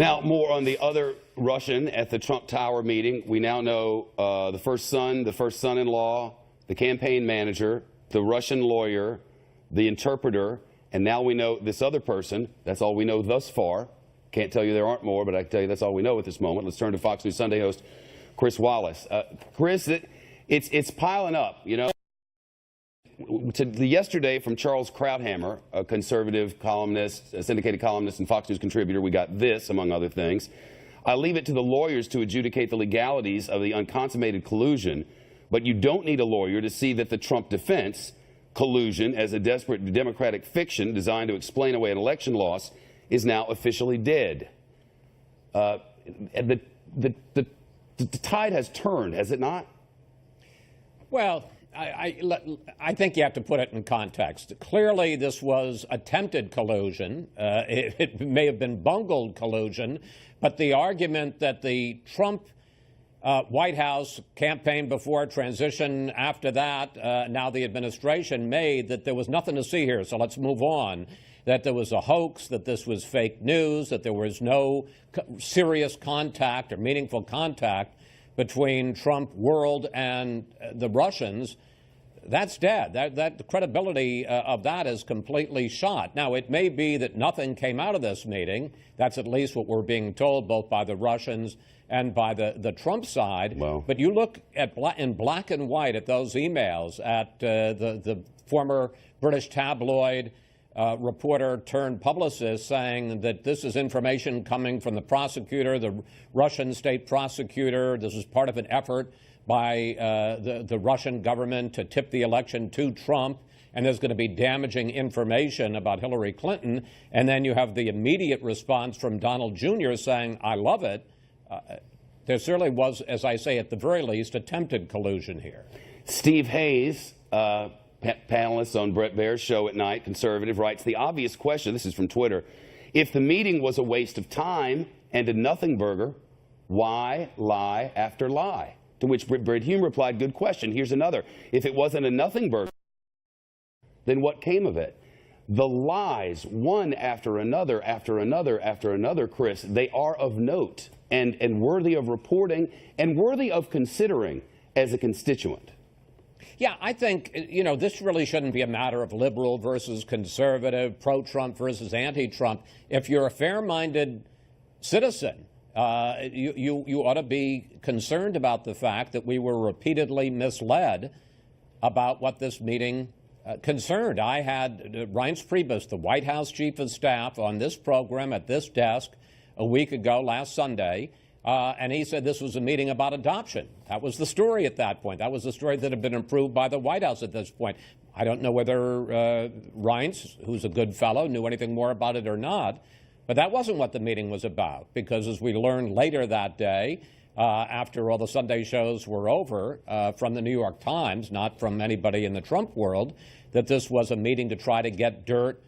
Now, more on the other Russian at the Trump Tower meeting. We now know the first son, the first son-in-law, the campaign manager, the Russian lawyer, the interpreter, and now we know this other person. That's all we know thus far. Can't tell you there aren't more, but I can tell you that's all we know at this moment. Let's turn to Fox News Sunday host Chris Wallace. Chris, it's piling up, you know. Yesterday from Charles Krauthammer, a conservative columnist, a syndicated columnist and Fox News contributor, we got this, among other things. I leave it to the lawyers to adjudicate the legalities of the unconsummated collusion, but you don't need a lawyer to see that the Trump defense, collusion as a desperate Democratic fiction designed to explain away an election loss, is now officially dead. The tide has turned, has it not? Well, I think you have to put it in context. Clearly, this was attempted collusion. It may have been bungled collusion, but the argument that the Trump White House campaign before, transition after that, now the administration made, that there was nothing to see here, so let's move on, that there was a hoax, that this was fake news, that there was no serious contact or meaningful contact between Trump world and the Russians, that's dead. The credibility of that is completely shot. Now, it may be that nothing came out of this meeting. That's at least what we're being told, both by the Russians and by the Trump side. Wow. But you look at in black and white at those emails, at the former British tabloid reporter turned publicist saying that this is information coming from the prosecutor, the Russian state prosecutor. This is part of an effort by the Russian government to tip the election to Trump, and there's going to be damaging information about Hillary Clinton. And then you have the immediate response from Donald Jr. saying, I love it. There certainly was, as I say, at the very least, attempted collusion here. Steve Hayes, panelist on Bret Baier's show at night, conservative, writes, the obvious question, this is from Twitter, if the meeting was a waste of time and a nothing burger, why lie after lie? To which Brit Hume replied, good question. Here's another. If it wasn't a nothing burger, then what came of it? The lies, one after another, after another, after another, Chris, they are of note and worthy of reporting and worthy of considering as a constituent. Yeah, I think, you know, this really shouldn't be a matter of liberal versus conservative, pro-Trump versus anti-Trump. If you're a fair-minded citizen, you ought to be concerned about the fact that we were repeatedly misled about what this meeting concerned. I had Reince Priebus, the White House chief of staff, on this program at this desk a week ago, last Sunday, and he said this was a meeting about adoption. That was the story at that point. That was the story that had been approved by the White House at this point. I don't know whether Reince, who's a good fellow, knew anything more about it or not, but that wasn't what the meeting was about, because as we learned later that day, after all the Sunday shows were over, from the New York Times, not from anybody in the Trump world, that this was a meeting to try to get dirt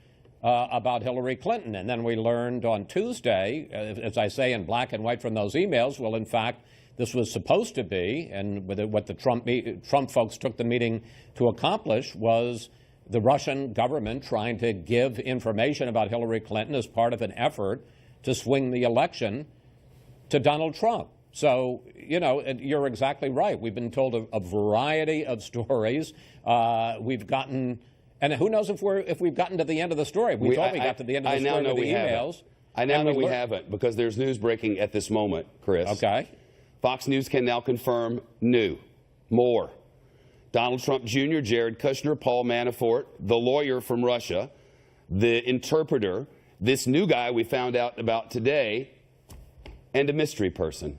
about Hillary Clinton. And then we learned on Tuesday, as I say in black and white from those emails, well, in fact, this was supposed to be, and what the Trump folks took the meeting to accomplish was the Russian government trying to give information about Hillary Clinton as part of an effort to swing the election to Donald Trump. So, you know, you're exactly right. We've been told a variety of stories. We've gotten, and who knows if we've gotten to the end of the story. We thought we got to the end of the story with the emails. I now know we haven't, because there's news breaking at this moment, Chris. Okay. Fox News can now confirm more. Donald Trump Jr., Jared Kushner, Paul Manafort, the lawyer from Russia, the interpreter, this new guy we found out about today, and a mystery person.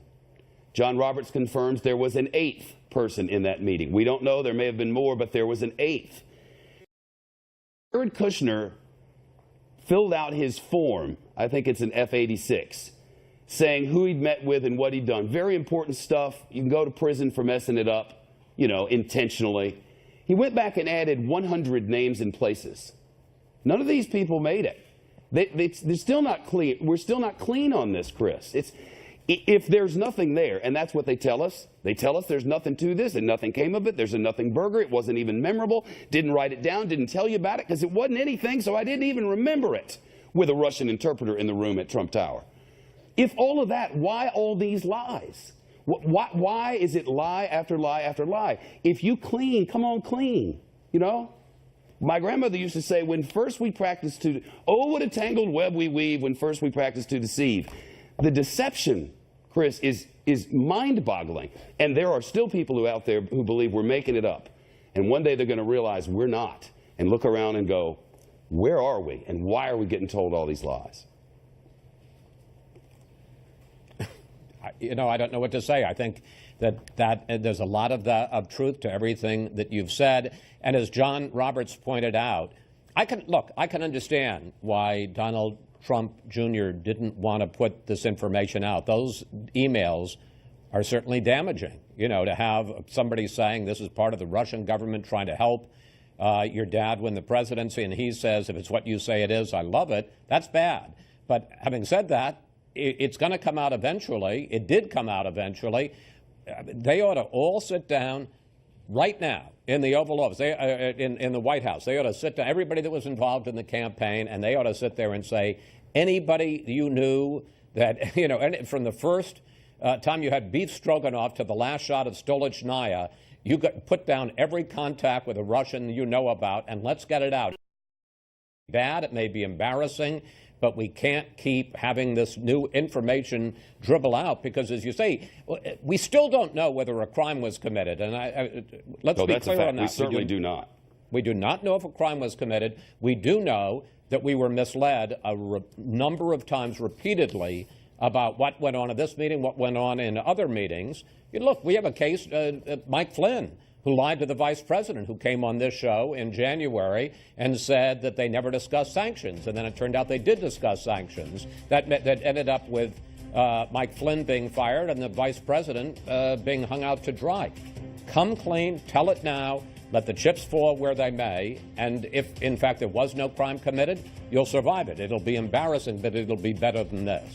John Roberts confirms there was an eighth person in that meeting. We don't know. There may have been more, but there was an eighth. Jared Kushner filled out his form, I think it's an F-86, saying who he'd met with and what he'd done. Very important stuff. You can go to prison for messing it up, you know, intentionally. He went back and added 100 names and places. None of these people made it. They're still not clean. We're still not clean on this, Chris. If there's nothing there, and that's what they tell us there's nothing to this and nothing came of it, there's a nothing burger, it wasn't even memorable, didn't write it down, didn't tell you about it because it wasn't anything, so I didn't even remember it, with a Russian interpreter in the room at Trump Tower. If all of that, why all these lies? Why is it lie after lie after lie? If you clean, come on, clean, you know? My grandmother used to say, when first we practice to, oh, what a tangled web we weave when first we practice to deceive. The deception, Chris, is mind-boggling. And there are still people who out there who believe we're making it up. And one day they're going to realize we're not and look around and go, where are we? And why are we getting told all these lies? You know, I don't know what to say. I think that there's a lot of truth to everything that you've said. And as John Roberts pointed out, I can understand why Donald Trump Jr. didn't want to put this information out. Those emails are certainly damaging. You know, to have somebody saying this is part of the Russian government trying to help your dad win the presidency, and he says, if it's what you say it is, I love it, that's bad. But having said that, it's going to come out eventually. It did come out eventually. They ought to all sit down right now in the Oval Office, in the White House. They ought to sit down, everybody that was involved in the campaign, and they ought to sit there and say, anybody you knew that, you know, from the first time you had beef stroganoff to the last shot of Stolichnaya, you got put down every contact with a Russian you know about, and let's get it out. Bad, it may be embarrassing, but we can't keep having this new information dribble out because, as you say, we still don't know whether a crime was committed. And let's be clear on that. We certainly do not. We do not know if a crime was committed. We do know that we were misled a number of times repeatedly about what went on at this meeting, what went on in other meetings. Look, we have a case, Mike Flynn, who lied to the vice president, who came on this show in January and said that they never discussed sanctions. And then it turned out they did discuss sanctions. That ended up with Mike Flynn being fired and the vice president being hung out to dry. Come clean, tell it now, let the chips fall where they may, and if, in fact, there was no crime committed, you'll survive it. It'll be embarrassing, but it'll be better than this.